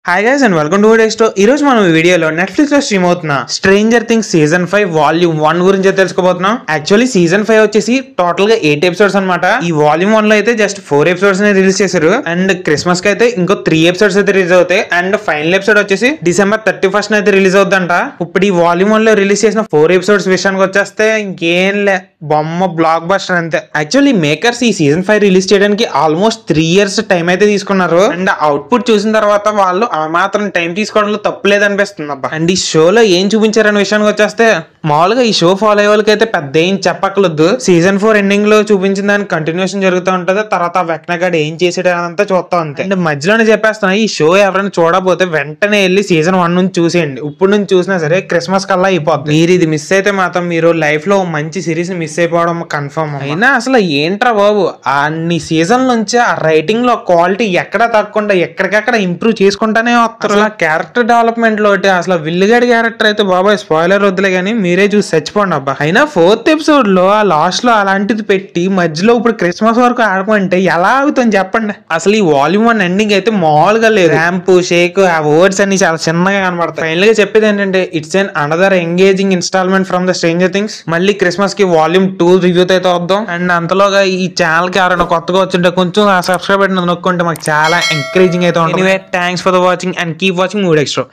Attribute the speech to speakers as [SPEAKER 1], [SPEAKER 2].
[SPEAKER 1] Hi guys and welcome to Dexto. ఈ రోజు మనం ఈ వీడియోలో నెట్ఫ్లిక్స్ లో స్ట్రీమ్ అవుతున్న స్ట్రేంజర్ థింగ్స్ సీజన్ 5 వాల్యూమ్ 1 గురించి తెలుసుకోబోతున్నాం. యాక్చువల్లీ సీజన్ 5 వచ్చేసి టోటల్ గా 8 ఎపిసోడ్స్ అన్నమాట. ఈ వాల్యూమ్ 1 లో అయితే జస్ట్ 4 ఎపిసోడ్స్ రిలీజ్ చేశారు అండ్ క్రిస్మస్ కి అయితే ఇంకో 3 ఎపిసోడ్స్ అయితే రిలీజ్ అవుతాయి అండ్ ఫైనల్ ఎపిసోడ్ వచ్చేసి డిసెంబర్ 31st అయితే రిలీజ్ అవుతుందంట. ఇప్పుడు ఈ వాల్యూమ్ 1 లో రిలీజ్ చేసిన 4 ఎపిసోడ్స్ విషయానికి వచ్చేస్తే ఇంకేం లే, బొమ్మ బ్లాక్ బస్టర్ అంతే. యాక్చువల్లీ మేకర్స్ ఈ సీజన్ 5 రిలీజ్ చేయడానికి ఆల్మోస్ట్ 3 years టైం అయితే తీసుకున్నారు అండ్ అవుట్పుట్ చూసిన తర్వాత వాళ్ళు ఆ మాత్రం టైం తీసుకోవడంలో తప్పు లేదనిపిస్తుంది అబ్బా. అండ్ ఈ షోలో ఏం చూపించారనే విషయానికి వచ్చేస్తే మామూలుగా ఈ షో ఫాలో అయ్యే వాళ్ళకి అయితే పెద్ద ఏం చెప్పక్కర్లేదు. సీజన్ 4 ఎండింగ్ లో చూపించిన దానికి కంటిన్యూషన్ జరుగుతూ ఉంటది. తర్వాత వెక్నగాడు ఏం చేసాడంతా చూస్తా అంతే. అండ్ మధ్యలోనే చెప్పేస్తున్నా, ఈ షో ఎవరైనా చూడకపోతే వెంటనే వెళ్ళి సీజన్ 1 నుంచి చూసేయండి. ఇప్పుడు నుంచి చూసినా సరే క్రిస్మస్ కల్లా అయిపోద్ది. మీరు ఇది మిస్ అయితే మాత్రం మీరు లైఫ్ లో మంచి సిరీస్ మిస్ అయిపోవడం కన్ఫర్మ్. అయినా అసలు ఏంట్రా బాబు, అన్ని సీజన్ నుంచి ఆ రైటింగ్ లో క్వాలిటీ ఎక్కడా తగ్గకుండా ఎక్కడికెక్కడ ఇంప్రూవ్ చేసుకుంటానే వస్తారు. క్యారెక్టర్ డెవలప్మెంట్ లో అసలు విల్లుగడి క్యారెక్టర్ అయితే బాబాయ్ స్పాయిలర్ వద్దులే కానీ మీరే చూసి చచ్చిపోండి అబ్బా. అయినా 4th ఎపిసోడ్ లో ఆ లాస్ట్ లో అలాంటిది పెట్టి మధ్యలో ఇప్పుడు క్రిస్మస్ వరకు ఆడమంటే ఎలా అవుతుంది చెప్పండి. అసలు ఈ వాల్యూమ్ 1 ఎండింగ్ అయితే మామూలుగా లేదు. ర్యాంప్ షేక్ ఆ వర్డ్స్ అన్ని చాలా చిన్నగా కనబడతాయి. ఫైనల్ గా చెప్పేది ఏంటంటే it's an another engaging installment from the Stranger Things. మళ్ళీ క్రిస్మస్ కి వాల్యూమ్ 2 రివ్యూ అయితే వద్దాం. అండ్ అంతలోగా ఈ ఛానల్ కి ఎవరైనా కొత్తగా వచ్చింటే కొంచెం సబ్స్క్రైబ్ బటన్ నొక్కుంటే మాకు చాలా ఎంకరేజింగ్ అయితే ఉంటుంది. Anyway thanks for the watching and keep watching Mood Extra.